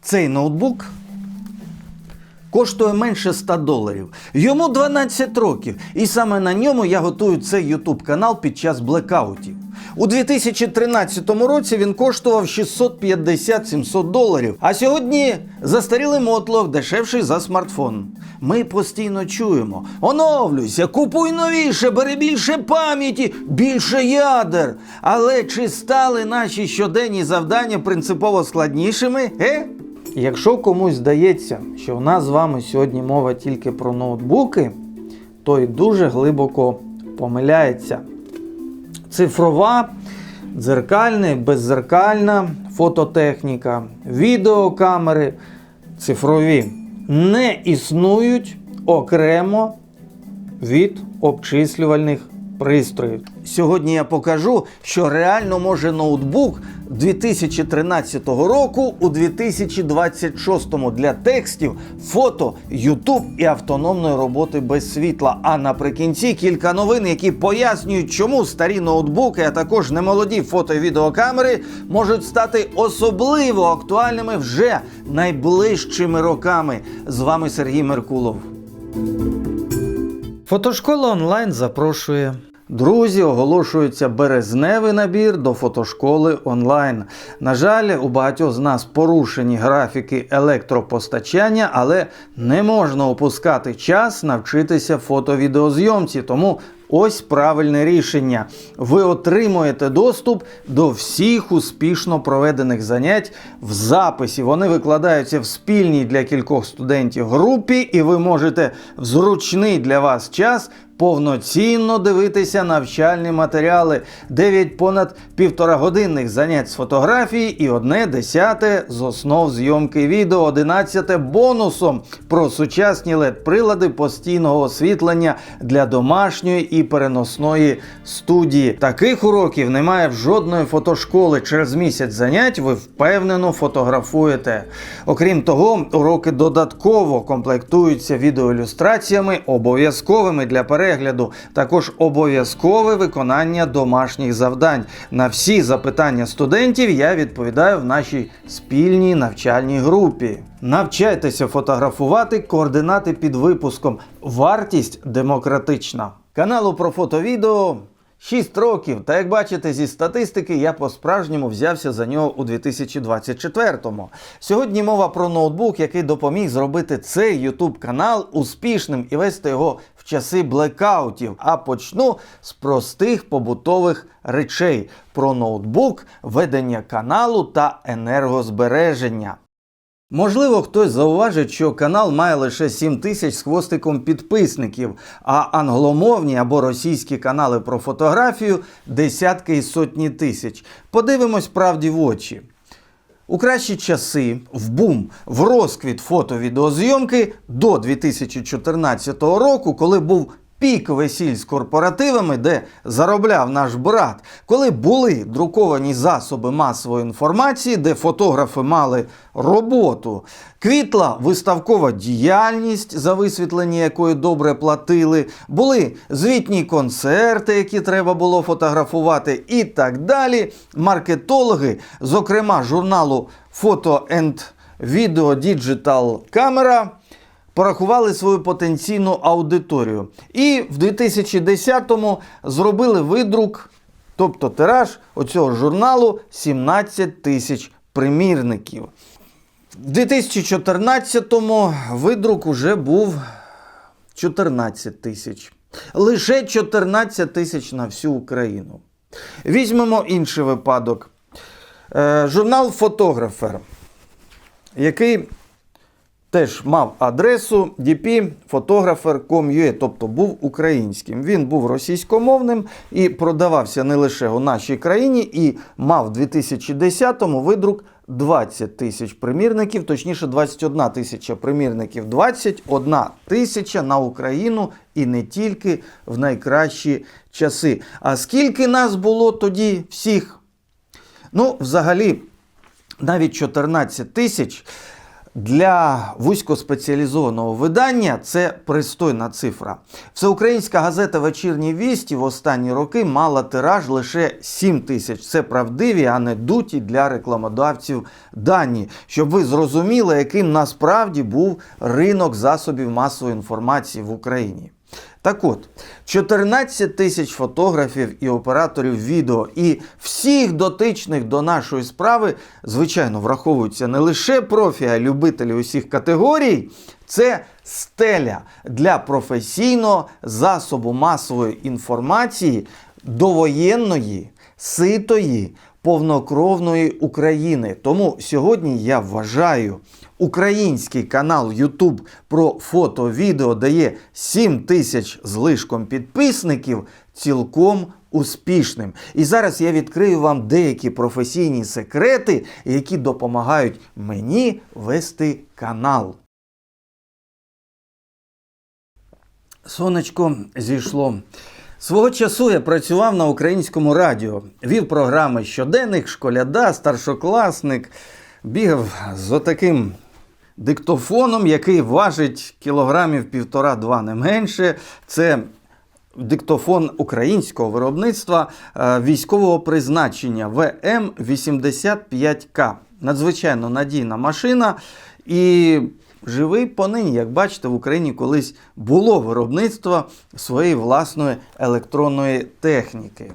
Цей ноутбук коштує менше $100. Йому 12 років. І саме на ньому я готую цей YouTube канал під час блекаутів. У 2013 році він коштував $650-700. А сьогодні застарілий мотлох, дешевший за смартфон. Ми постійно чуємо: оновлюйся, купуй новіше, бери більше пам'яті, більше ядер. Але чи стали наші щоденні завдання принципово складнішими? Якщо комусь здається, що у нас з вами сьогодні мова тільки про ноутбуки, той дуже глибоко помиляється. Цифрова, дзеркальна, беззеркальна фототехніка, відеокамери цифрові не існують окремо від обчислювальних пристроїв. Сьогодні я покажу, що реально може ноутбук 2013 року у 2026 для текстів, фото, YouTube і автономної роботи без світла. А наприкінці кілька новин, які пояснюють, чому старі ноутбуки, а також немолоді фото- і відеокамери можуть стати особливо актуальними вже найближчими роками. З вами Сергій Меркулов. Фотошкола онлайн запрошує. Друзі, оголошується березневий набір до фотошколи онлайн. На жаль, у багатьох з нас порушені графіки електропостачання, але не можна опускати час навчитися фото-відеозйомці, тому ось правильне рішення. Ви отримуєте доступ до всіх успішно проведених занять в записі. Вони викладаються в спільній для кількох студентів групі, і ви можете в зручний для вас час повноцінно дивитися навчальні матеріали. 9 понад 1,5-годинних занять з фотографії і 1/10 з основ зйомки відео. 11 бонусом про сучасні LED-прилади постійного освітлення для домашньої і переносної студії. Таких уроків немає в жодної фотошколи. Через місяць занять ви впевнено фотографуєте. Окрім того, уроки додатково комплектуються відеоілюстраціями, обов'язковими для перегляду. Також обов'язкове виконання домашніх завдань. На всі запитання студентів я відповідаю в нашій спільній навчальній групі. Навчайтеся фотографувати, координати під випуском. Вартість демократична. Каналу про фото-відео 6 років, та як бачите зі статистики, я по-справжньому взявся за нього у 2024-му. Сьогодні мова про ноутбук, який допоміг зробити цей YouTube канал успішним і вести його в часи блекаутів. А почну з простих побутових речей про ноутбук, ведення каналу та енергозбереження. Можливо, хтось зауважить, що канал має лише 7 тисяч з хвостиком підписників, а англомовні або російські канали про фотографію – десятки і сотні тисяч. Подивимось правді в очі. У кращі часи, в бум, в розквіт фото-відеозйомки до 2014 року, коли був пік весіль з корпоративами, де заробляв наш брат, коли були друковані засоби масової інформації, де фотографи мали роботу, квітла виставкова діяльність, за висвітлення якої добре платили, були звітні концерти, які треба було фотографувати і так далі, маркетологи, зокрема журналу Photo and Video Digital Camera, порахували свою потенційну аудиторію. І в 2010-му зробили видрук, тобто тираж оцього журналу 17 тисяч примірників. В 2014-му видрук уже був 14 тисяч. Лише 14 тисяч на всю Україну. Візьмемо інший випадок. Журнал «Фотографер», який теж мав адресу dp.photographer.com.ua, тобто був українським. Він був російськомовним і продавався не лише у нашій країні, і мав в 2010-му видрук 20 тисяч примірників, точніше 21 тисяча примірників, 21 тисяча на Україну і не тільки в найкращі часи. А скільки нас було тоді всіх? Ну, взагалі, навіть 14 тисяч Для вузькоспеціалізованого видання це пристойна цифра. Всеукраїнська газета «Вечірні вісті» в останні роки мала тираж лише 7 тисяч. Це правдиві, а не дуті для рекламодавців дані. Щоб ви зрозуміли, яким насправді був ринок засобів масової інформації в Україні. Так от, 14 тисяч фотографів і операторів відео і всіх дотичних до нашої справи, звичайно, враховуються не лише профі, а й любителі усіх категорій. Це стеля для професійного засобу масової інформації довоєнної, ситої, повнокровної України. Тому сьогодні я вважаю, український канал YouTube про фото-відео дає 7 тисяч з лишком підписників цілком успішним. І зараз я відкрию вам деякі професійні секрети, які допомагають мені вести канал. Сонечко зійшло. Свого часу я працював на українському радіо. Вів програми «Щоденник», «Школяда», «Старшокласник». Бігав з отаким диктофоном, який важить кілограмів 1,5-2 не менше. Це диктофон українського виробництва військового призначення ВМ-85К. Надзвичайно надійна машина і живий понині. Як бачите, в Україні колись було виробництво своєї власної електронної техніки.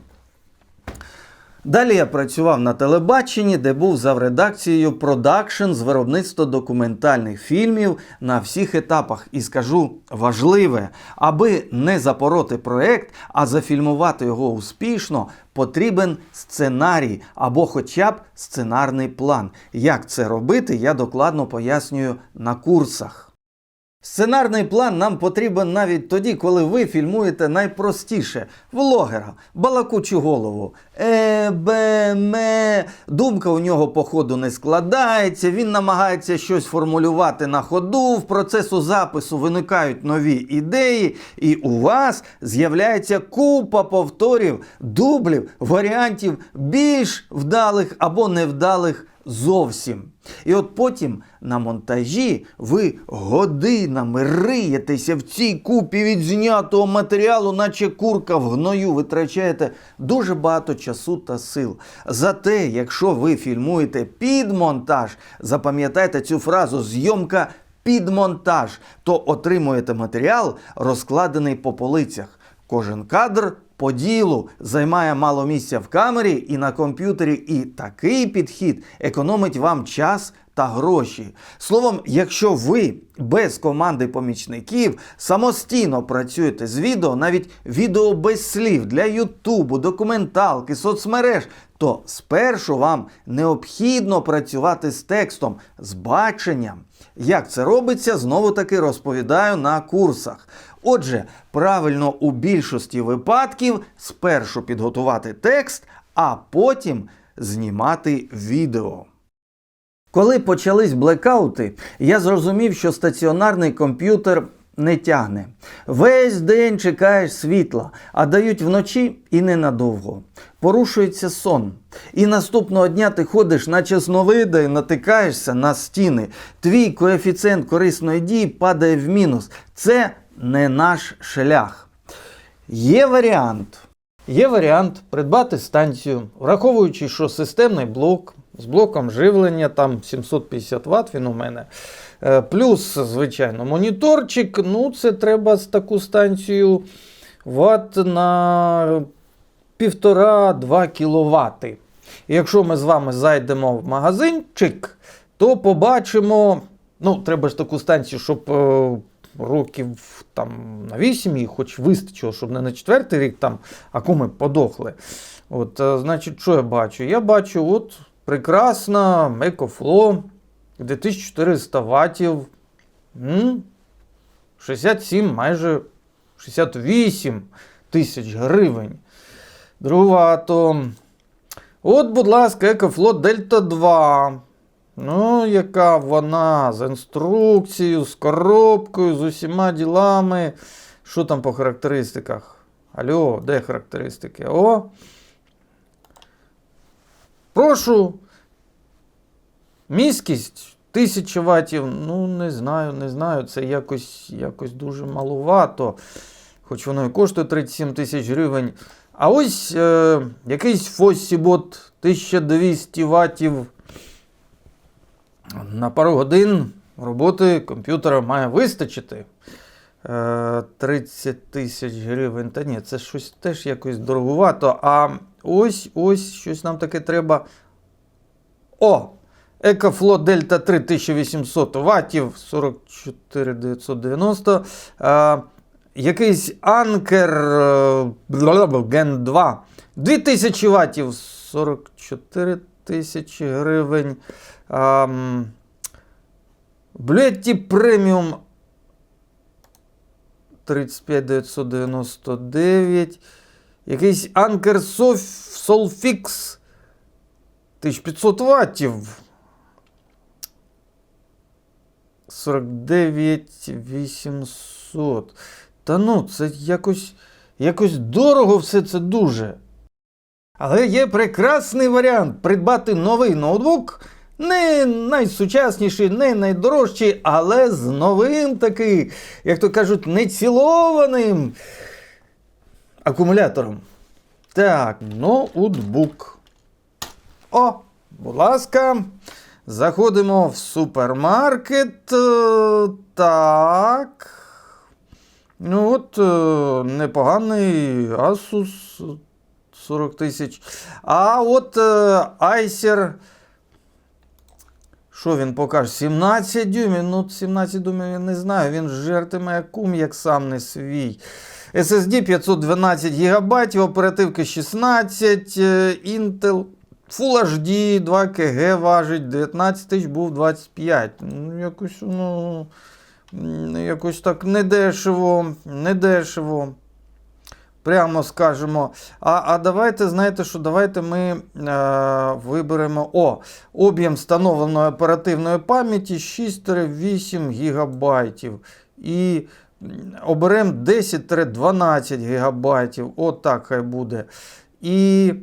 Далі я працював на телебаченні, де був завредакцією продакшн з виробництва документальних фільмів на всіх етапах. І скажу важливе, аби не запороти проект, а зафільмувати його успішно, потрібен сценарій або хоча б сценарний план. Як це робити, я докладно пояснюю на курсах. Сценарний план нам потрібен навіть тоді, коли ви фільмуєте найпростіше – влогера, балакучу голову. Думка у нього по ходу не складається, він намагається щось формулювати на ходу, в процесу запису виникають нові ідеї, і у вас з'являється купа повторів, дублів, варіантів більш вдалих або невдалих зовсім. І от потім на монтажі ви годинами риєтеся в цій купі відзнятого матеріалу, наче курка в гною, витрачаєте дуже багато часу та сил. Зате, якщо ви фільмуєте під монтаж, запам'ятайте цю фразу «зйомка під монтаж», то отримуєте матеріал, розкладений по полицях. Кожен кадр по ділу, займає мало місця в камері і на комп'ютері, і такий підхід економить вам час та гроші. Словом, якщо ви без команди помічників самостійно працюєте з відео, навіть відео без слів для Ютубу, документалки, соцмереж, то спершу вам необхідно працювати з текстом, з баченням. Як це робиться, знову-таки розповідаю на курсах. Отже, правильно у більшості випадків спершу підготувати текст, а потім знімати відео. Коли почались блекаути, я зрозумів, що стаціонарний комп'ютер не тягне. Весь день чекаєш світла, а дають вночі і ненадовго. Порушується сон. І наступного дня ти ходиш наче сновида і натикаєшся на стіни. Твій коефіцієнт корисної дії падає в мінус. Це не наш шлях. Є варіант придбати станцію, враховуючи, що системний блок з блоком живлення, там 750 Вт він у мене, плюс, звичайно, моніторчик, це треба з таку станцію Вт на 1,5-2 кВт. І якщо ми з вами зайдемо в магазинчик, то побачимо, треба ж таку станцію, щоб років там на 8 їх хоч вистачило, щоб не на 4-й рік там акуми подохли. Значить, що я бачу? Я бачу, прекрасна EcoFlow, 2400 ваттів, 67, майже 68 тисяч гривень. Другувато. Будь ласка, EcoFlow Delta 2. Яка вона, з інструкцією, з коробкою, з усіма ділами. Що там по характеристиках? Алло, де характеристики? Прошу. Міськість 1000 ватів, ну не знаю, це якось дуже малувато. Хоч воно і коштує 37 тисяч гривень. А ось якийсь Fossibot 1200 ватів на пару годин роботи комп'ютера має вистачити. 30 тисяч гривень. Та ні, це щось теж якось дороговато. А ось щось нам таке треба. О! EcoFlow Delta 3 1800 ватів, 44990. Якийсь Anker Gen 2. 2000 ватів, 44 тисячі гривень. Bluetooth Premium 35999. Якийсь Anker Solfix 1500 ватів. 49800. Та ну, це якось дорого все це дуже. Але є прекрасний варіант придбати новий ноутбук. Не найсучасніший, не найдорожчий, але з новим таким, як то кажуть, нецілованим акумулятором. Так, ноутбук. О, будь ласка, заходимо в супермаркет. Так. Ну от, непоганий Asus 40 тисяч. А от Acer, що він покаже? 17 дюймів. Ну, 17 дюймів я не знаю. Він жертиме акум, як сам не свій. SSD 512 ГБ, оперативки 16, Intel Full HD 2 КГ важить, 19 тисяч, був 25. Ну, якось так недешево. Прямо скажемо. А давайте, знаєте що, давайте ми виберемо об'єм встановленої оперативної пам'яті 6-8 ГБ. І оберемо 10-12 ГБ. От так хай буде. І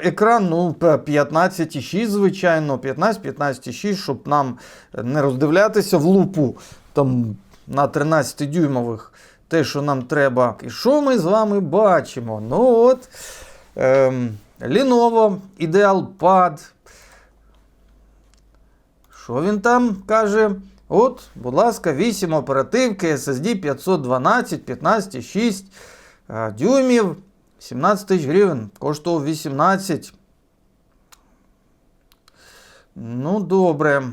екран, 15,6, звичайно, 15,6, щоб нам не роздивлятися в лупу там на 13-дюймових. Те, що нам треба. І що ми з вами бачимо? Ну от, Lenovo IdealPad. Що він там каже? От, будь ласка, 8 оперативки, SSD 512, 15,6 дюймів, 17 тисяч гривень. Коштував 18. Ну, добре.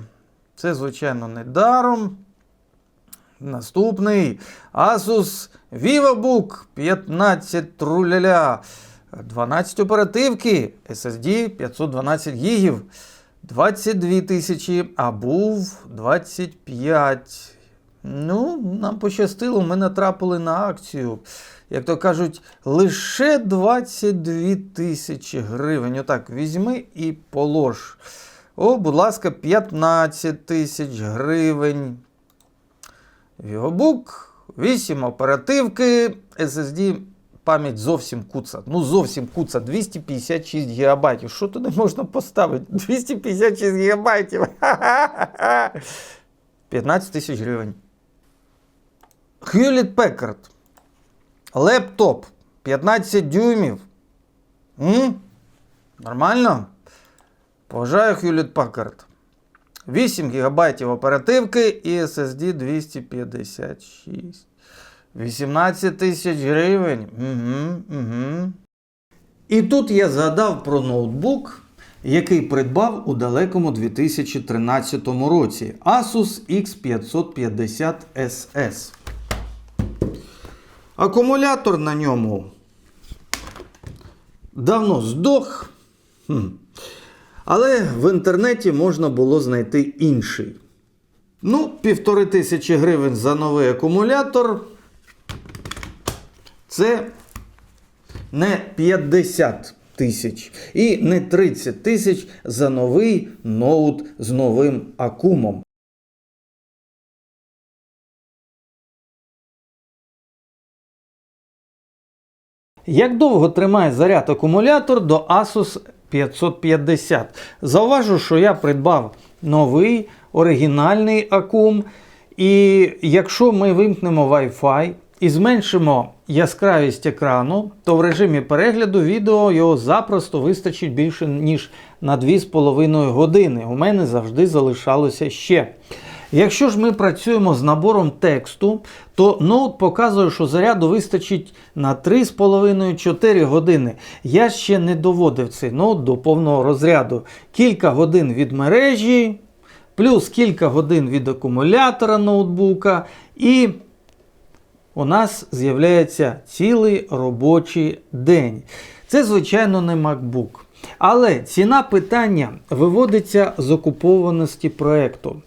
Це, звичайно, не даром. Наступний Asus VivoBook 15 труляля. 12 оперативки, SSD 512 гігів, 22 тисячі, а був 25. Ну, нам пощастило, ми натрапили на акцію. Як то кажуть, лише 22 тисячі гривень. Отак, візьми і полож. О, будь ласка, 15 тисяч гривень. VivoBook, 8 оперативки, SSD, пам'ять зовсім куца. Ну зовсім куца, 256 ГБ. Що туди можна поставити? 256 ГБ. 15 тисяч гривень. Hewlett Packard. Лептоп 15 дюймів. Нормально? Поважаю Hewlett Packard. 8 ГБ оперативки і SSD 256. 18 тисяч гривень. І тут я згадав про ноутбук, який придбав у далекому 2013 році. Asus X550 SS. Акумулятор на ньому давно здох. Але в інтернеті можна було знайти інший. Ну, 1500 гривень за новий акумулятор. Це не 50 тисяч і не 30 тисяч за новий ноут з новим акумом. Як довго тримає заряд акумулятор до Asus 550? Зауважу, що я придбав новий оригінальний Akum. І якщо ми вимкнемо Wi-Fi і зменшимо яскравість екрану, то в режимі перегляду відео його запросто вистачить більше ніж на 2,5 години. У мене завжди залишалося ще. Якщо ж ми працюємо з набором тексту, то ноут показує, що заряду вистачить на 3,5-4 години. Я ще не доводив цей ноут до повного розряду. Кілька годин від мережі, плюс кілька годин від акумулятора ноутбука, і у нас з'являється цілий робочий день. Це, звичайно, не MacBook. Але ціна питання виводиться з окупованості проєкту.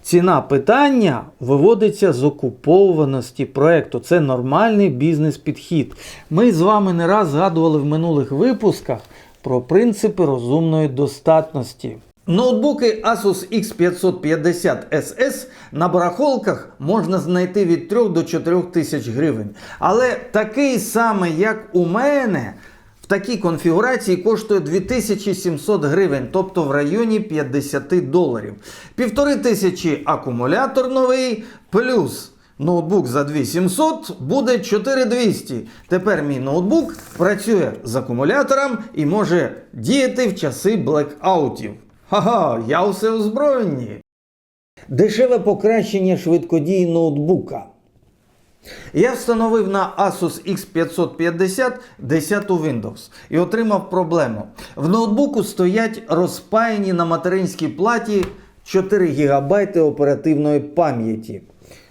Ціна питання виводиться з окупованості проєкту. Це нормальний бізнес-підхід. Ми з вами не раз згадували в минулих випусках про принципи розумної достатності. Ноутбуки Asus X550 SS на барахолках можна знайти від 3 до 4 тисяч гривень. Але такий самий, як у мене, в такій конфігурації коштує 2700 гривень, тобто в районі $50. 1500 акумулятор новий, плюс ноутбук за 2700 буде 4200. Тепер мій ноутбук працює з акумулятором і може діяти в часи блекаутів. Ха-ха, я усе озброєнні. Дешеве покращення швидкодії ноутбука. Я встановив на Asus X550 10 Windows і отримав проблему. В ноутбуку стоять розпаяні на материнській платі 4 ГБ оперативної пам'яті.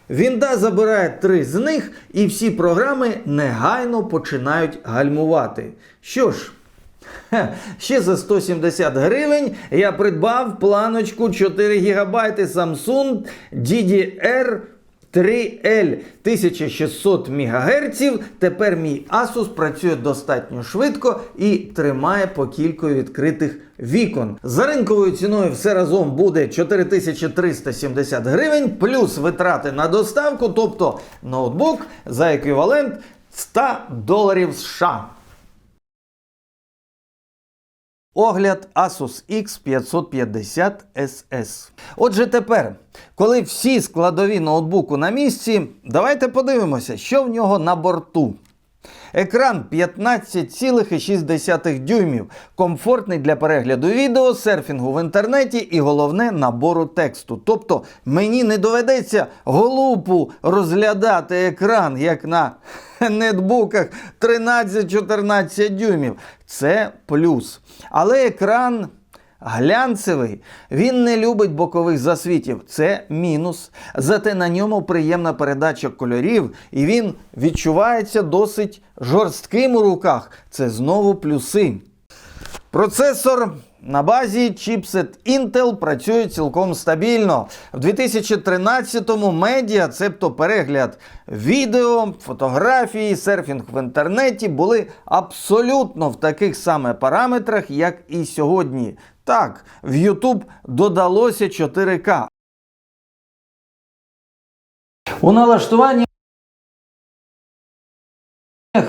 Вінда забирає 3 з них і всі програми негайно починають гальмувати. Що ж, ще за 170 гривень я придбав планочку 4 ГБ Samsung DDR3L 1600 МГц. Тепер мій Asus працює достатньо швидко і тримає по кількою відкритих вікон. За ринковою ціною все разом буде 4370 гривень, плюс витрати на доставку, тобто ноутбук за еквівалент $100 США. Огляд Asus X550 SS. Отже тепер, коли всі складові ноутбуку на місці, давайте подивимося, що в нього на борту. Екран 15,6 дюймів, комфортний для перегляду відео, серфінгу в інтернеті і, головне, набору тексту. Тобто мені не доведеться голупу розглядати екран, як на нетбуках 13-14 дюймів. Це плюс. Але екран глянцевий, він не любить бокових засвітів. Це мінус. Зате на ньому приємна передача кольорів і він відчувається досить жорстким у руках. Це знову плюси. Процесор на базі чіпсет Intel працює цілком стабільно. В 2013-му медіа, цебто перегляд відео, фотографії, серфінг в інтернеті були абсолютно в таких саме параметрах, як і сьогодні. Так, в YouTube додалося 4К. У налаштуванні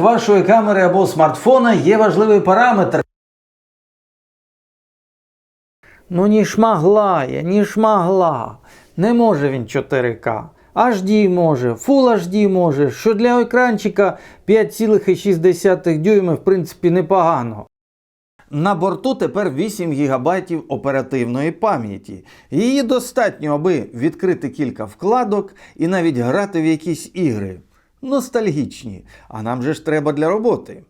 вашої камери або смартфона є важливий параметр. Ну ні шмагла. Не може він 4К. HD може, Full HD може, що для екранчика 5,6 дюйма в принципі непогано. На борту тепер 8 ГБ оперативної пам'яті. Її достатньо, аби відкрити кілька вкладок і навіть грати в якісь ігри. Ностальгічні, а нам же ж треба для роботи.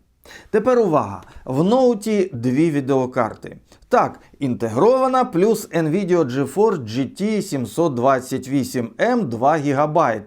Тепер увага! В ноуті дві відеокарти. Так, інтегрована плюс NVIDIA GeForce GT 728M 2 ГБ.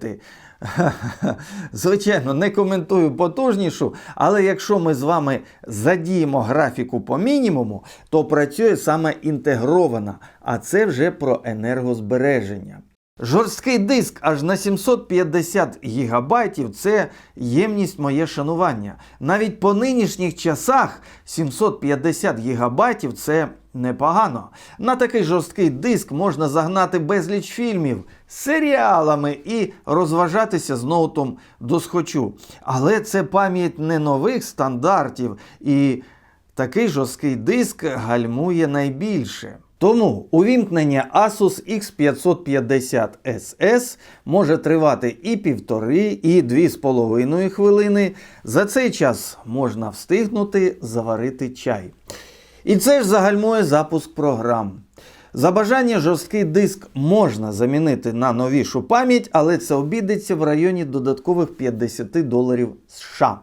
Звичайно, не коментую потужнішу, але якщо ми з вами задіємо графіку по мінімуму, то працює саме інтегрована, а це вже про енергозбереження. Жорсткий диск аж на 750 ГБ – це ємність моє шанування. Навіть по нинішніх часах 750 ГБ – це непогано. На такий жорсткий диск можна загнати безліч фільмів, серіалами і розважатися з ноутом досхочу. Але це пам'ять не нових стандартів, і такий жорсткий диск гальмує найбільше. Тому увімкнення Asus X550SS може тривати і 1,5, і 2,5 хвилини. За цей час можна встигнути заварити чай. І це ж загальмує запуск програм. За бажання жорсткий диск можна замінити на новішу пам'ять, але це обійдеться в районі додаткових $50 США.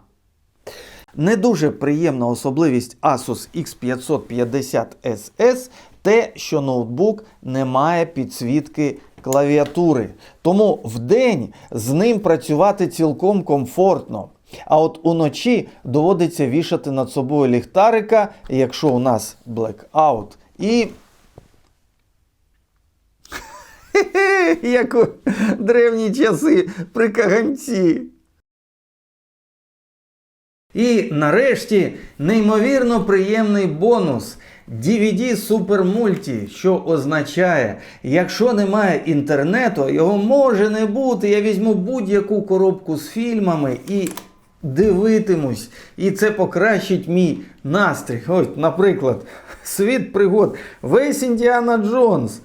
Не дуже приємна особливість Asus X550SS те, що ноутбук не має підсвітки клавіатури. Тому вдень з ним працювати цілком комфортно. А от уночі доводиться вішати над собою ліхтарика, якщо у нас блекаут. І як у древні часи при каганці. І нарешті неймовірно приємний бонус – DVD Super Multi, що означає, якщо немає інтернету, його може не бути, я візьму будь-яку коробку з фільмами і дивитимусь. І це покращить мій настрій. Ось, наприклад, «Світ пригод», весь Індіана Джонс,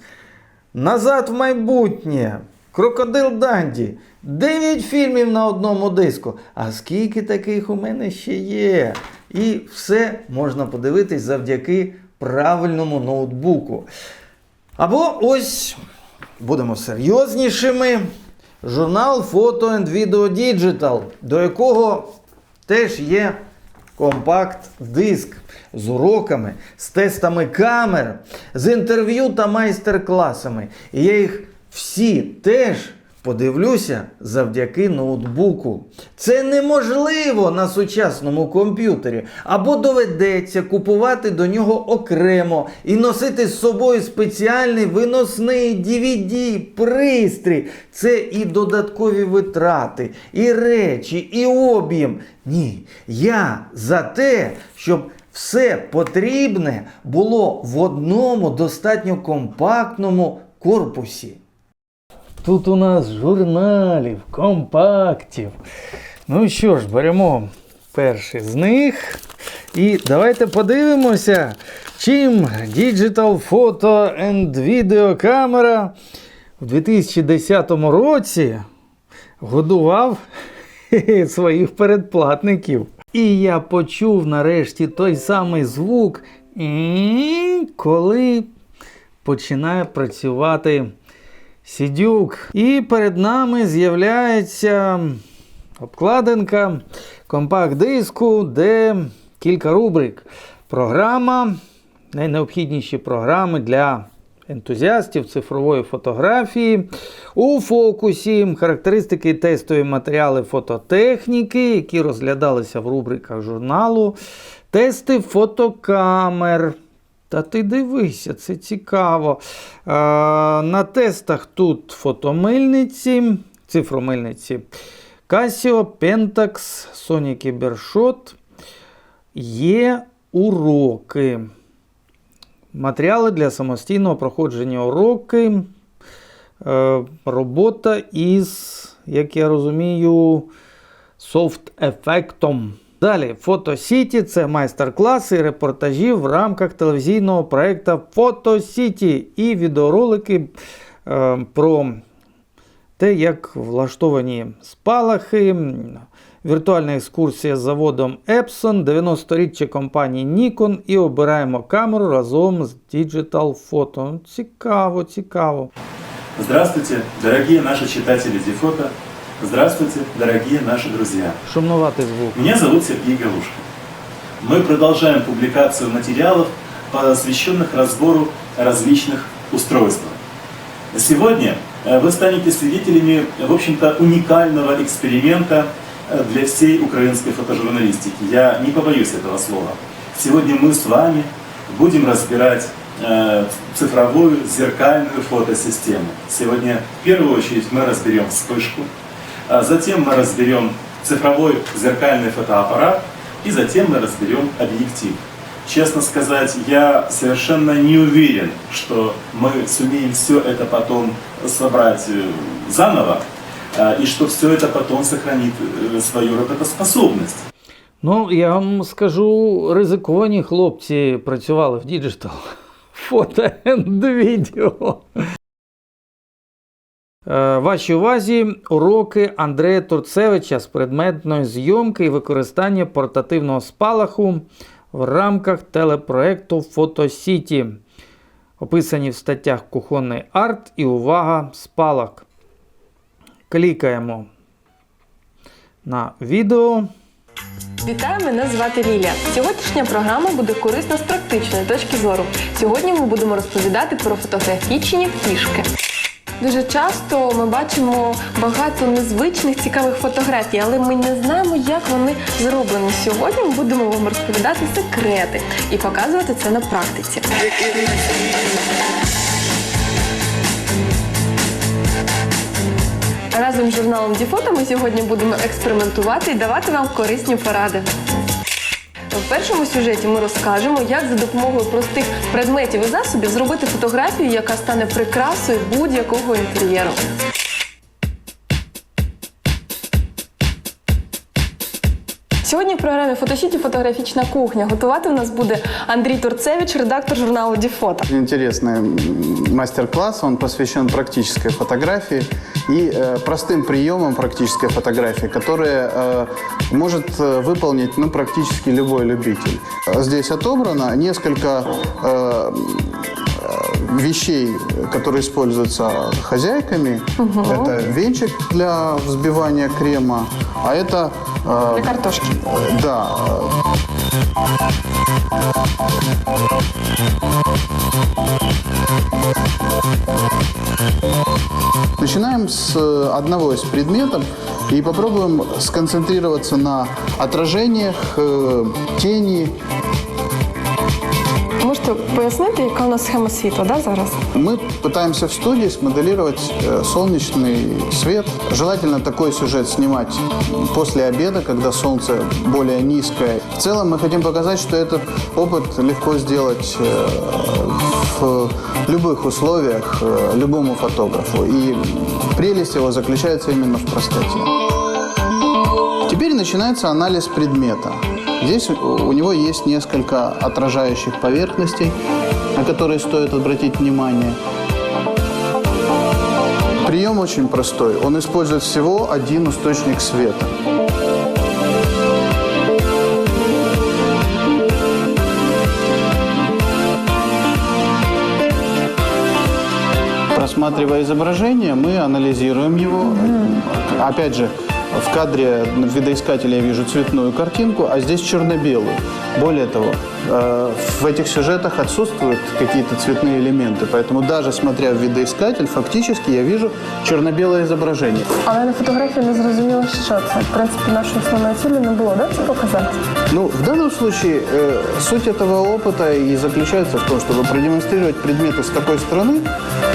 «Назад в майбутнє», «Крокодил Данді». 9 фільмів на одному диску. А скільки таких у мене ще є? І все можна подивитись завдяки правильному ноутбуку. Або ось, будемо серйознішими, журнал Photo and Video Digital, до якого теж є компакт-диск з уроками, з тестами камер, з інтерв'ю та майстер-класами. І я їх всі теж подивлюся завдяки ноутбуку. Це неможливо на сучасному комп'ютері. Або доведеться купувати до нього окремо і носити з собою спеціальний виносний DVD-пристрій. Це і додаткові витрати, і речі, і об'єм. Ні, я за те, щоб все потрібне було в одному достатньо компактному корпусі. Тут у нас журналів, компактів. Ну що ж, беремо перший з них. І давайте подивимося, чим Digital Photo and Video камера в 2010 році годував своїх передплатників. І я почув нарешті той самий звук, коли починає працювати Сідюк. І перед нами з'являється обкладинка компакт-диску, де кілька рубрик. Програма, найнеобхідніші програми для ентузіастів цифрової фотографії. У фокусі характеристики і тестові матеріали фототехніки, які розглядалися в рубриках журналу. Тести фотокамер. Та ти дивися, це цікаво. На тестах тут фотомильниці, цифромильниці Casio, Pentax, Sony Cybershot. Є уроки. Матеріали для самостійного проходження уроки. Робота із, як я розумію, софт-ефектом. Далі, Фотосіті – це майстер-класи і репортажі в рамках телевізійного проєкту Фотосіті і відеоролики про те, як влаштовані спалахи, віртуальна екскурсія з заводом Epson, 90-річчя компанії Nikon і обираємо камеру разом з Digital Photo. Цікаво, цікаво. Здравствуйте, дорогие наши читатели Дифото. Здравствуйте, дорогие наши друзья. Шумноватый звук. Меня зовут Сергей Галушко. Мы продолжаем публикацию материалов, посвященных разбору различных устройств. Сегодня вы станете свидетелями, в общем-то, уникального эксперимента для всей украинской фотожурналистики. Я не побоюсь этого слова. Сегодня мы с вами будем разбирать цифровую зеркальную фотосистему. Сегодня в первую очередь мы разберем вспышку, затем мы разберем цифровой зеркальный фотоаппарат и затем мы разберем объектив. Честно сказать, я совершенно не уверен, что мы сумеем все это потом собрать заново и что все это потом сохранит свою работоспособность. Ну, я вам скажу, ризиковані хлопці працювали в Digital фото and відео. Вашій увазі уроки Андрея Турцевича з предметної зйомки і використання портативного спалаху в рамках телепроекту Фотосіті. Описані в статтях кухонний арт і увага спалах. Клікаємо на відео. Вітаю, мене звати Лілія. Сьогоднішня програма буде корисна з практичної точки зору. Сьогодні ми будемо розповідати про фотографічні фішки. Дуже часто ми бачимо багато незвичних цікавих фотографій, але ми не знаємо, як вони зроблені. Сьогодні ми будемо вам розповідати секрети і показувати це на практиці. Разом з журналом Діфото ми сьогодні будемо експериментувати і давати вам корисні поради. В першому сюжеті ми розкажемо, як за допомогою простих предметів і засобів зробити фотографію, яка стане прикрасою будь-якого інтер'єру. Сьогодні в програмі «Фотосіті. Фотографічна кухня». Готувати у нас буде Андрій Турцевич, редактор журналу «Діфото». Интересный мастер-класс, он посвящен практической фотографии и простым приемам практической фотографии, которые может выполнить практически любой любитель. Здесь отобрано несколько вещей, которые используются хозяйками. Это венчик для взбивания крема, а это... Для картошки. Да. Начинаем с одного из предметов и попробуем сконцентрироваться на отражениях, тени. Можете пояснити, яка у нас схема світла, зараз? Мы пытаемся в студии смоделировать солнечный свет. Желательно такой сюжет снимать после обеда, когда солнце более низкое. В целом мы хотим показать, что этот опыт легко сделать в любых условиях любому фотографу. И прелесть его заключается именно в простоте. Теперь начинается анализ предмета. Здесь у него есть несколько отражающих поверхностей, на которые стоит обратить внимание. Прием очень простой. Он использует всего один источник света. Просматривая изображение, мы анализируем его. Опять же, в кадре в видоискателе я вижу цветную картинку, а здесь черно-белую. Более того, в этих сюжетах отсутствуют какие-то цветные элементы, поэтому даже смотря в видоискатель, фактически я вижу черно-белое изображение. Але на фотографії не зрозуміло, що це. В принципі, нашої основної цілі не було, це показати? В данном случае суть этого опыта и заключается в том, чтобы продемонстрировать предметы с такой стороны,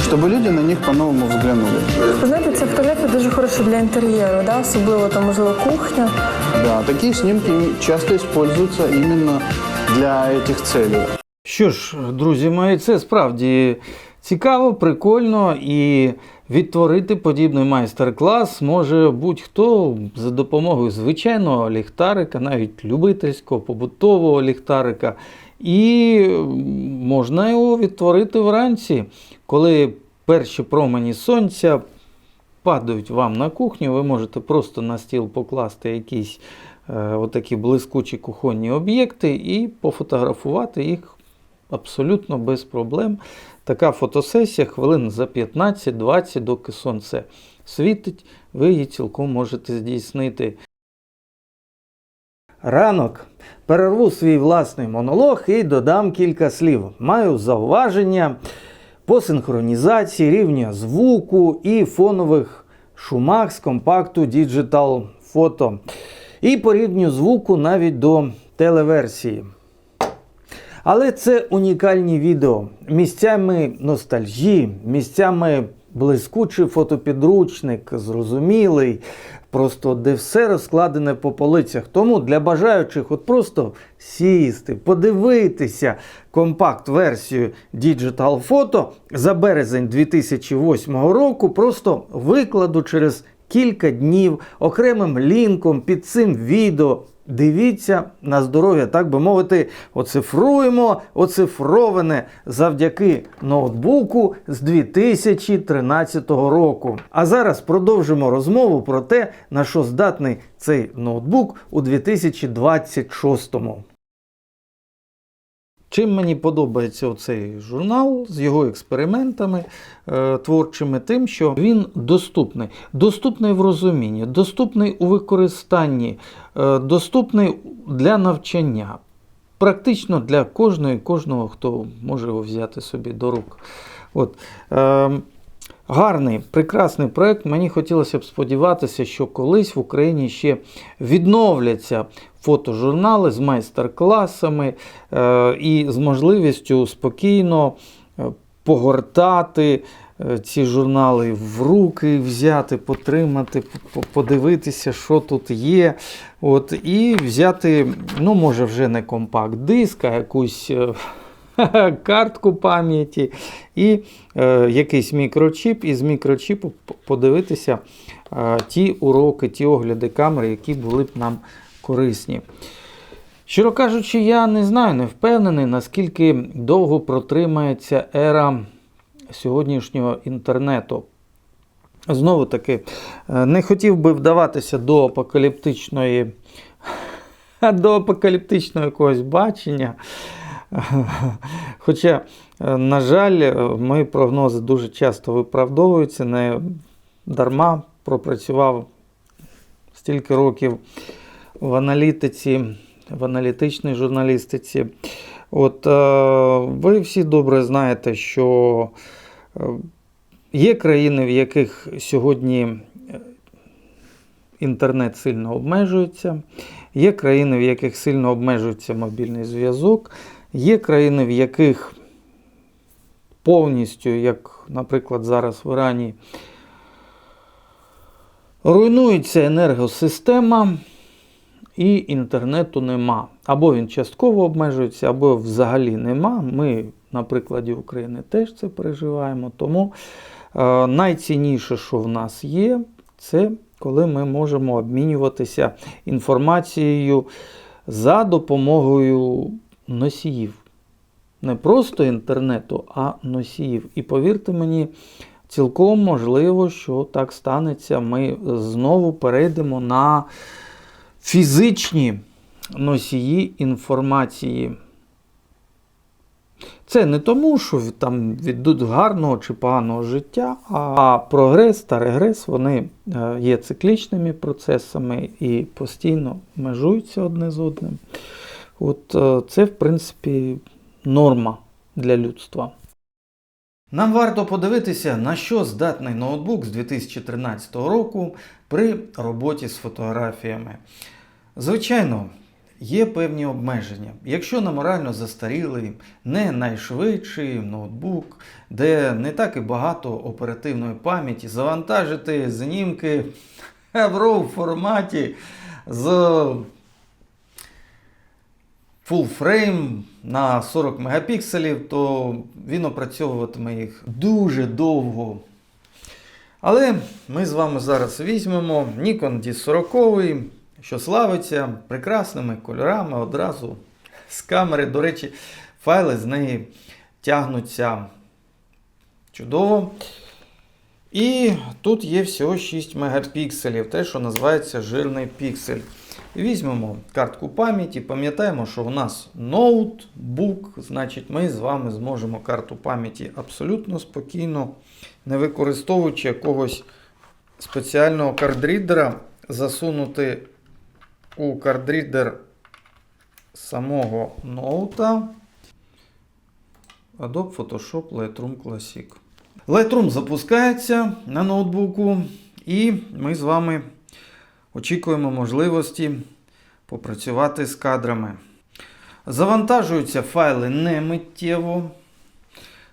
чтобы люди на них по-новому взглянули. Ви знаєте, ця фотографія дуже хороша для інтер'єру, особливо, можливо, кухня. Да, такие снимки часто используются именно для этих целей. Що ж, друзі мої, це справді цікаво, прикольно, і відтворити подібний майстер-клас може будь-хто за допомогою звичайного ліхтарика, навіть любительського, побутового ліхтарика. І можна його відтворити вранці, коли перші промені сонця падають вам на кухню, ви можете просто на стіл покласти якісь отакі блискучі кухонні об'єкти і пофотографувати їх абсолютно без проблем. Така фотосесія хвилин за 15-20, доки сонце світить, ви її цілком можете здійснити. Ранок. Перерву свій власний монолог і додам кілька слів. Маю зауваження по синхронізації рівня звуку і фонових шумах з компакту Digital Photo. І по рівню звуку навіть до телеверсії. Але це унікальні відео. Місцями ностальжі, місцями блискучий фотопідручник, зрозумілий, просто де все розкладене по полицях. Тому для бажаючих просто сісти, подивитися компакт-версію Digital Photo за березень 2008 року просто викладу через кілька днів окремим лінком під цим відео Дивіться на здоров'я, так би мовити, оцифруємо оцифроване завдяки ноутбуку з 2013 року. А зараз продовжимо розмову про те, на що здатний цей ноутбук у 2026-му. Чим мені подобається цей журнал з його експериментами творчими, тим, що він доступний. Доступний в розумінні, доступний у використанні, доступний для навчання. Практично для кожного, хто може його взяти собі до рук. Гарний, прекрасний проєкт. Мені хотілося б сподіватися, що колись в Україні ще відновляться фотожурнали з майстер-класами і з можливістю спокійно погортати ці журнали в руки, взяти, потримати, подивитися, що тут є. І взяти, може вже не компакт-диск, а якусь картку пам'яті і якийсь мікрочіп, і з мікрочіпу подивитися ті уроки, ті огляди камери, які були б нам корисні. Щиро кажучи, я не знаю, не впевнений, наскільки довго протримається ера сьогоднішнього інтернету. Знову таки, не хотів би вдаватися до апокаліптичного якогось бачення. Хоча, на жаль, мої прогнози дуже часто виправдовуються, не дарма пропрацював стільки років в аналітиці, в аналітичній журналістиці. Ви всі добре знаєте, що є країни, в яких сьогодні інтернет сильно обмежується, є країни, в яких сильно обмежується мобільний зв'язок, є країни, в яких повністю, як, наприклад, зараз в Ірані, руйнується енергосистема і інтернету нема. Або він частково обмежується, або взагалі нема. Ми, на прикладі України, теж це переживаємо. Тому найцінніше, що в нас є, це коли ми можемо обмінюватися інформацією за допомогою носіїв. Не просто інтернету, а носіїв. І повірте мені, цілком можливо, що так станеться. Ми знову перейдемо на фізичні носії інформації. Це не тому, що там від гарного чи поганого життя, а прогрес та регрес, вони є циклічними процесами і постійно межуються одне з одним. Це, в принципі, норма для людства. Нам варто подивитися, на що здатний ноутбук з 2013 року при роботі з фотографіями. Звичайно, є певні обмеження. Якщо на морально застарілий, не найшвидший ноутбук, де не так і багато оперативної пам'яті, завантажити знімки в RAW форматі з full frame на 40 мегапікселів, то він опрацьовуватиме їх дуже довго. Але ми з вами зараз візьмемо Nikon D40, що славиться прекрасними кольорами одразу з камери. До речі, файли з неї тягнуться чудово. І тут є всього 6 мегапікселів, те, що називається жирний піксель. Візьмемо картку пам'яті, пам'ятаємо, що у нас ноутбук, значить ми з вами зможемо карту пам'яті абсолютно спокійно, не використовуючи якогось спеціального кардрідера, засунути у кардрідер самого ноута Adobe Photoshop Lightroom Classic. Lightroom запускається на ноутбуку, і ми з вами очікуємо можливості попрацювати з кадрами. Завантажуються файли не миттєво.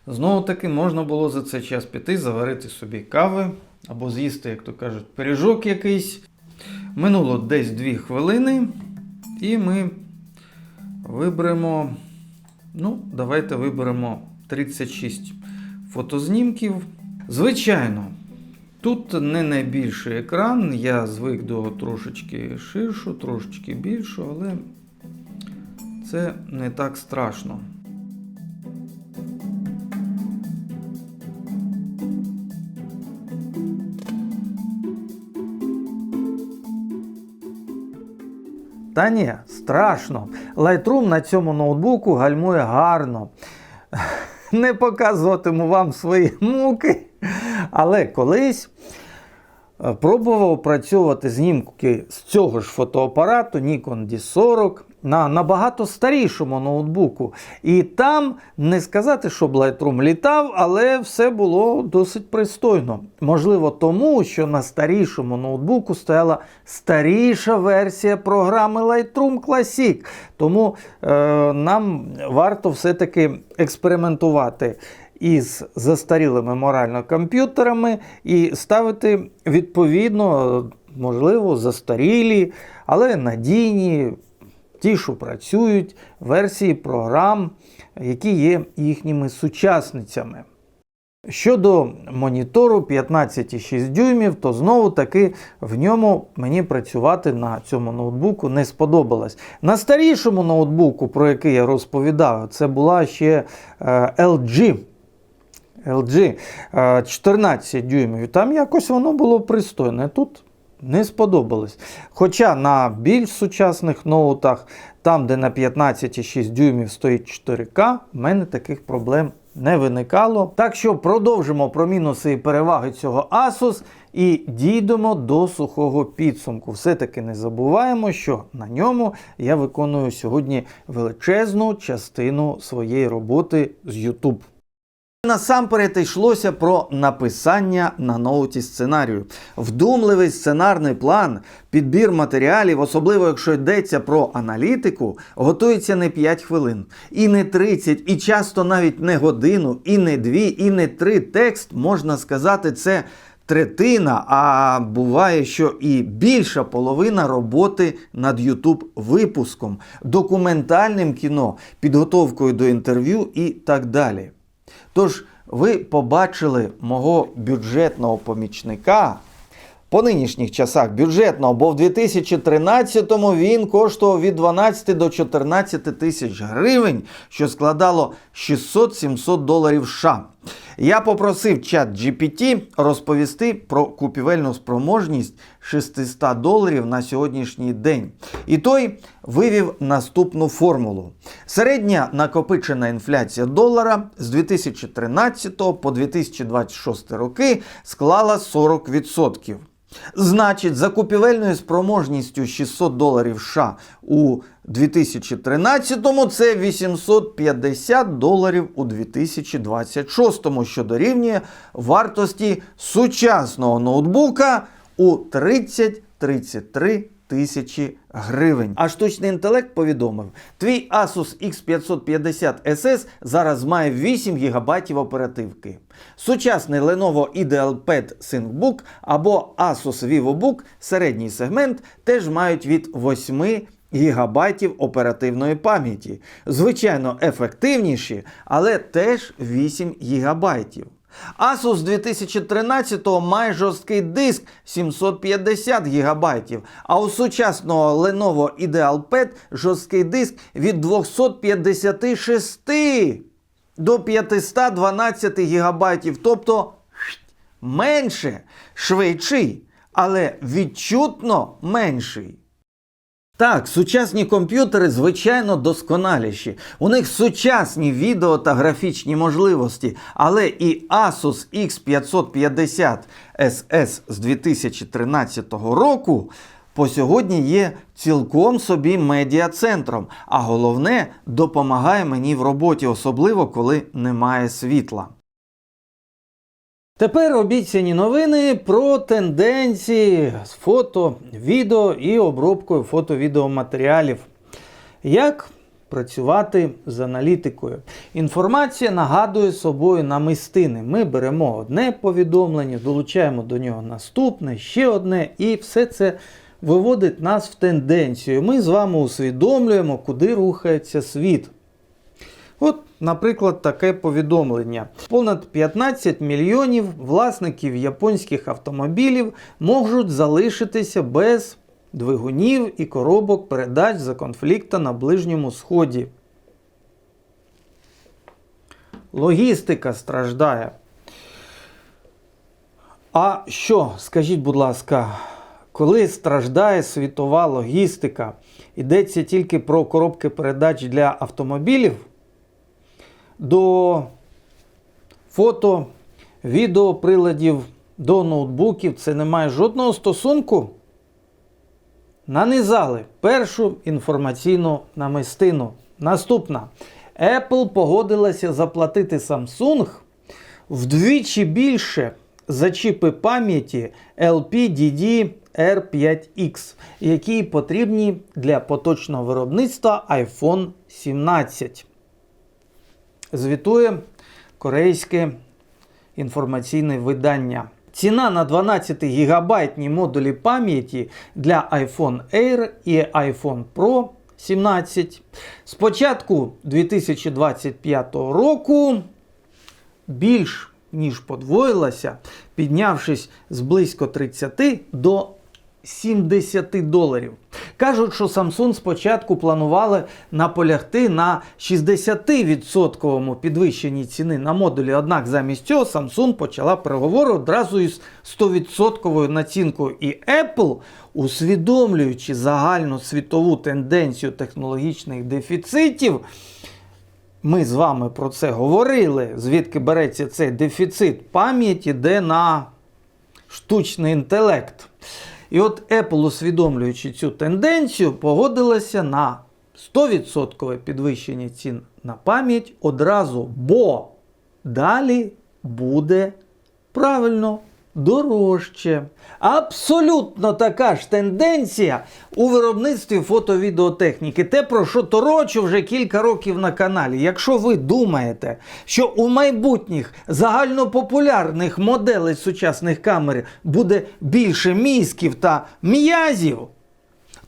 Знову таки, можна було за цей час піти, заварити собі кави, або з'їсти, як то кажуть, пиріжок якийсь. Минуло десь 2 хвилини, і ми виберемо, давайте виберемо 36 фотознімків. Звичайно, Тут не найбільший екран, я звик до трошечки ширшого, трошечки більшого, але це не так страшно. Та ні, страшно. Lightroom на цьому ноутбуку гальмує гарно. Не показуватиму вам свої муки, але колись пробував опрацьовувати знімки з цього ж фотоапарату Nikon D40 на набагато старішому ноутбуку. І там не сказати, щоб Lightroom літав, але все було досить пристойно. Можливо тому, що на старішому ноутбуку стояла старіша версія програми Lightroom Classic. Тому нам варто все-таки експериментувати із застарілими морально комп'ютерами і ставити відповідно, можливо, застарілі, але надійні, ті, що працюють, версії програм, які є їхніми сучасницями. Щодо монітору 15,6 дюймів, то знову таки в ньому мені працювати на цьому ноутбуку не сподобалось. На старішому ноутбуку, про який я розповідав, це була ще LG 14 дюймів. Там якось воно було пристойне. Тут не сподобалось. Хоча на більш сучасних ноутах, там де на 15,6 дюймів стоїть 4К, в мене таких проблем не виникало. Так що продовжимо про мінуси і переваги цього Asus і дійдемо до сухого підсумку. Все-таки не забуваємо, що на ньому я виконую сьогодні величезну частину своєї роботи з YouTube. Насамперед йшлося про написання на ноуті сценарію. Вдумливий сценарний план, підбір матеріалів, особливо якщо йдеться про аналітику, готується не 5 хвилин, і не 30, і часто навіть не годину, і не 2, і не 3. Текст, можна сказати, це третина, а буває, що і більша половина роботи над YouTube випуском, документальним кіно, підготовкою до інтерв'ю і так далі. Тож, ви побачили мого бюджетного помічника, по нинішніх часах бюджетного, бо в 2013-му він коштував від 12 до 14 тисяч гривень, що складало 600-700 доларів США. Я попросив ChatGPT розповісти про купівельну спроможність 600 доларів на сьогоднішній день. І той вивів наступну формулу. Середня накопичена інфляція долара з 2013 по 2026 роки склала 40%. Значить, за купівельною спроможністю 600 доларів США у 2013-му це 850 доларів у 2026-му, що дорівнює вартості сучасного ноутбука у 30-33 тисячі гривень. А штучний інтелект повідомив, твій Asus X550 SS зараз має 8 ГБ оперативки. Сучасний Lenovo IdealPad ThinkBook або Asus VivoBook середній сегмент теж мають від 8 ГБ оперативної пам'яті. Звичайно, ефективніші, але теж 8 ГБ. Asus 2013-го має жорсткий диск 750 ГБ, а у сучасного Lenovo IdealPad жорсткий диск від 256 до 512 ГБ, тобто менше, швидший, але відчутно менший. Так, сучасні комп'ютери, звичайно, досконаліші. У них сучасні відео та графічні можливості, але і Asus X550 SS з 2013 року по сьогодні є цілком собі медіа-центром, а головне, допомагає мені в роботі, особливо коли немає світла. Тепер обіцяні новини про тенденції з фото, відео і обробкою фото-відеоматеріалів. Як працювати з аналітикою? Інформація нагадує собою намистини. Ми беремо одне повідомлення, долучаємо до нього наступне, ще одне, і все це виводить нас в тенденцію. Ми з вами усвідомлюємо, куди рухається світ. От, наприклад, таке повідомлення. Понад 15 мільйонів власників японських автомобілів можуть залишитися без двигунів і коробок передач за конфлікту на Ближньому Сході. Логістика страждає. А що, скажіть, будь ласка, коли страждає світова логістика, йдеться тільки про коробки передач для автомобілів, до фото, відеоприладів, до ноутбуків це не має жодного стосунку? Нанизали першу інформаційну намистину. Наступна. Apple погодилася заплатити Samsung вдвічі більше за чіпи пам'яті LPDDR5X, які потрібні для поточного виробництва iPhone 17. Звітує корейське інформаційне видання. Ціна на 12-гігабайтні модулі пам'яті для iPhone Air і iPhone Pro 17 з початку 2025 року більш ніж подвоїлася, піднявшись з близько 30 до $70. Кажуть, що Samsung спочатку планували наполягти на 60% підвищенні ціни на модулі, однак замість цього Samsung почала переговори одразу із 100% націнкою. І Apple, усвідомлюючи загальну світову тенденцію технологічних дефіцитів, ми з вами про це говорили, звідки береться цей дефіцит пам'яті, йде на штучний інтелект. І от Apple, усвідомлюючи цю тенденцію, погодилася на 100% підвищення цін на пам'ять одразу, бо далі буде правильно дорожче. Абсолютно така ж тенденція у виробництві фото-відеотехніки. Те, про що торочу вже кілька років на каналі. Якщо ви думаєте, що у майбутніх загальнопопулярних моделей сучасних камер буде більше мізків та м'язів,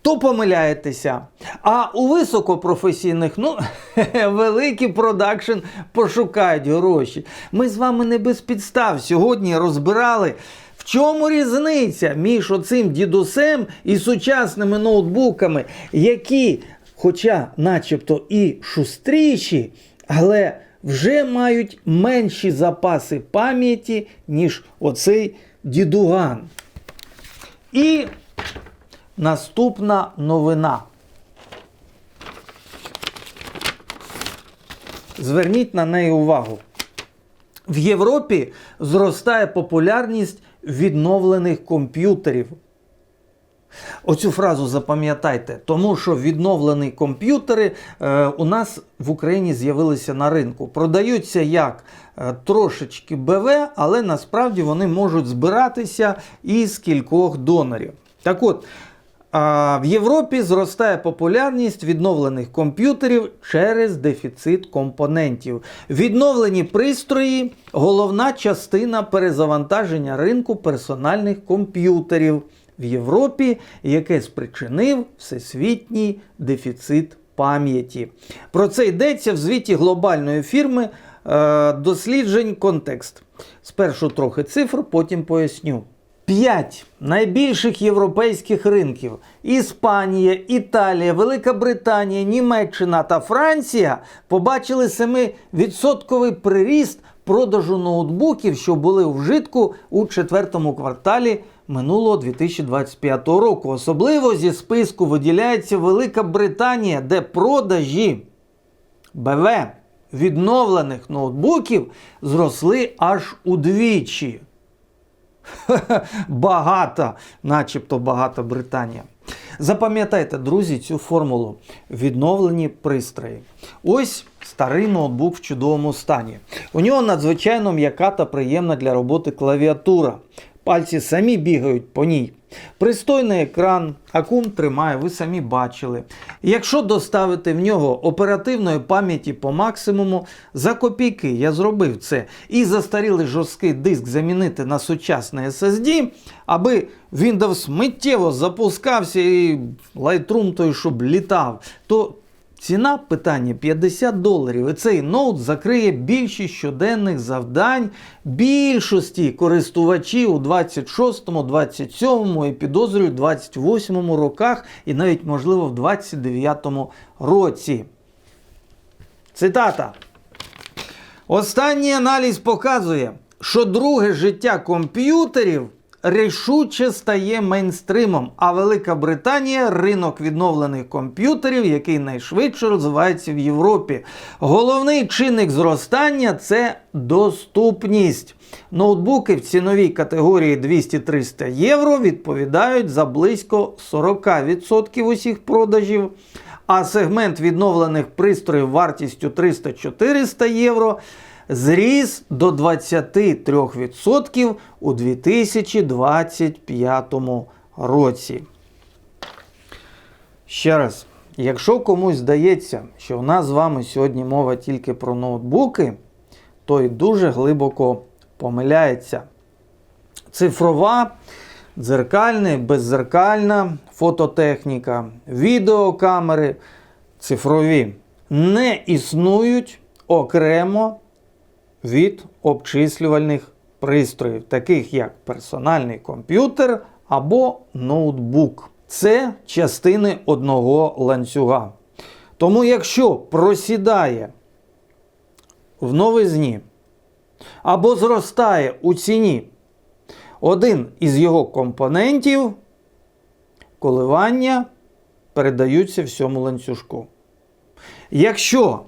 то помиляєтеся. А у високопрофесійних, великий продакшн пошукають гроші. Ми з вами не без підстав сьогодні розбирали, в чому різниця між оцим дідусем і сучасними ноутбуками, які, хоча начебто і шустріші, але вже мають менші запаси пам'яті, ніж оцей дідуган. І наступна новина. Зверніть на неї увагу. В Європі зростає популярність відновлених комп'ютерів. Оцю фразу запам'ятайте, тому що відновлені комп'ютери у нас в Україні з'явилися на ринку. Продаються як трошечки БВ, але насправді вони можуть збиратися із кількох донорів. Так от, в Європі зростає популярність відновлених комп'ютерів через дефіцит компонентів. Відновлені пристрої – головна частина перезавантаження ринку персональних комп'ютерів в Європі, яке спричинив всесвітній дефіцит пам'яті. Про це йдеться в звіті глобальної фірми досліджень «Контекст». Спершу трохи цифр, потім поясню. 5 найбільших європейських ринків – Іспанія, Італія, Велика Британія, Німеччина та Франція – побачили 7% приріст продажу ноутбуків, що були у вжитку у 4-му кварталі минулого 2025 року. Особливо зі списку виділяється Велика Британія, де продажі БВ відновлених ноутбуків зросли аж удвічі. Начебто багата Британія. Запам'ятайте, друзі, цю формулу. Відновлені пристрої. Ось старий ноутбук в чудовому стані. У нього надзвичайно м'яка та приємна для роботи клавіатура. Пальці самі бігають по ній. Пристойний екран, акум тримає, ви самі бачили. Якщо доставити в нього оперативної пам'яті по максимуму, за копійки я зробив це, і застарілий жорсткий диск замінити на сучасний SSD, аби Windows миттєво запускався і Lightroom той, щоб літав, то Ціна питання $50. І цей ноут закриє більшість щоденних завдань більшості користувачів у 26-му, 27-му і підозрюю 28-му роках і навіть, можливо, в 29-му році. Цитата. Останній аналіз показує, що друге життя комп'ютерів рішуче стає мейнстримом, а Велика Британія – ринок відновлених комп'ютерів, який найшвидше розвивається в Європі. Головний чинник зростання – це доступність. Ноутбуки в ціновій категорії 200-300 євро відповідають за близько 40% усіх продажів, а сегмент відновлених пристроїв вартістю 300-400 євро зріс до 23% у 2025 році. Ще раз, якщо комусь здається, що у нас з вами сьогодні мова тільки про ноутбуки, той дуже глибоко помиляється. Цифрова, дзеркальна і беззеркальна фототехніка, відеокамери цифрові не існують окремо від обчислювальних пристроїв, таких як персональний комп'ютер або ноутбук. Це частини одного ланцюга. Тому якщо просідає в новизні або зростає у ціні один із його компонентів, коливання передаються всьому ланцюжку. Якщо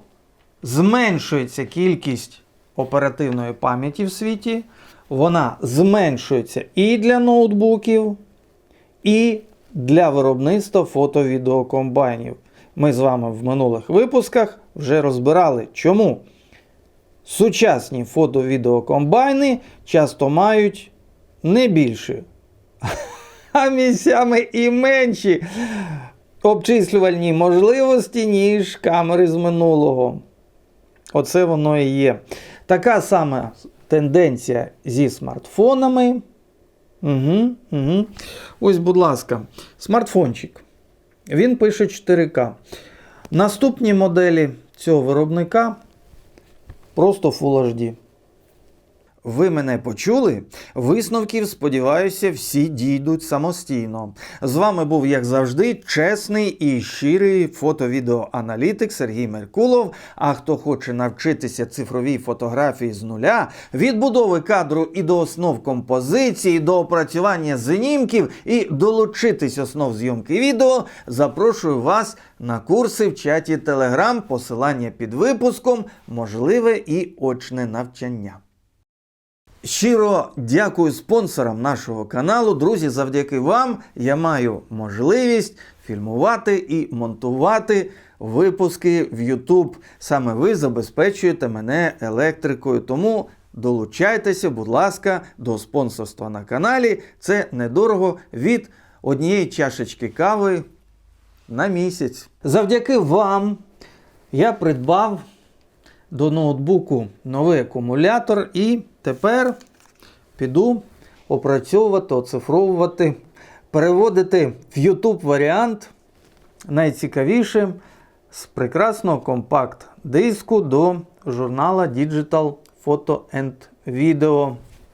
зменшується кількість оперативної пам'яті в світі, вона зменшується і для ноутбуків, і для виробництва фото-відеокомбайнів. Ми з вами в минулих випусках вже розбирали, чому сучасні фото-відеокомбайни часто мають не більше, а місцями і менші обчислювальні можливості, ніж камери з минулого. Оце воно і є. Така сама тенденція зі смартфонами. Ось, будь ласка, смартфончик. Він пише 4К. Наступні моделі цього виробника просто Full HD. Ви мене почули? Висновків, сподіваюся, всі дійдуть самостійно. З вами був, як завжди, чесний і щирий фото-відеоаналітик Сергій Меркулов. А хто хоче навчитися цифровій фотографії з нуля, від будови кадру і до основ композиції, до опрацювання знімків і долучитись основ зйомки відео, запрошую вас на курси в чаті Telegram, посилання під випуском, можливе і очне навчання. Щиро дякую спонсорам нашого каналу. Друзі, завдяки вам я маю можливість фільмувати і монтувати випуски в YouTube. Саме ви забезпечуєте мене електрикою. Тому долучайтеся, будь ласка, до спонсорства на каналі. Це недорого, від однієї чашечки кави на місяць. Завдяки вам я придбав до ноутбуку новий акумулятор і тепер піду опрацьовувати, оцифровувати, переводити в YouTube варіант найцікавіше з прекрасного компакт-диску до журнала Digital Photo and Video.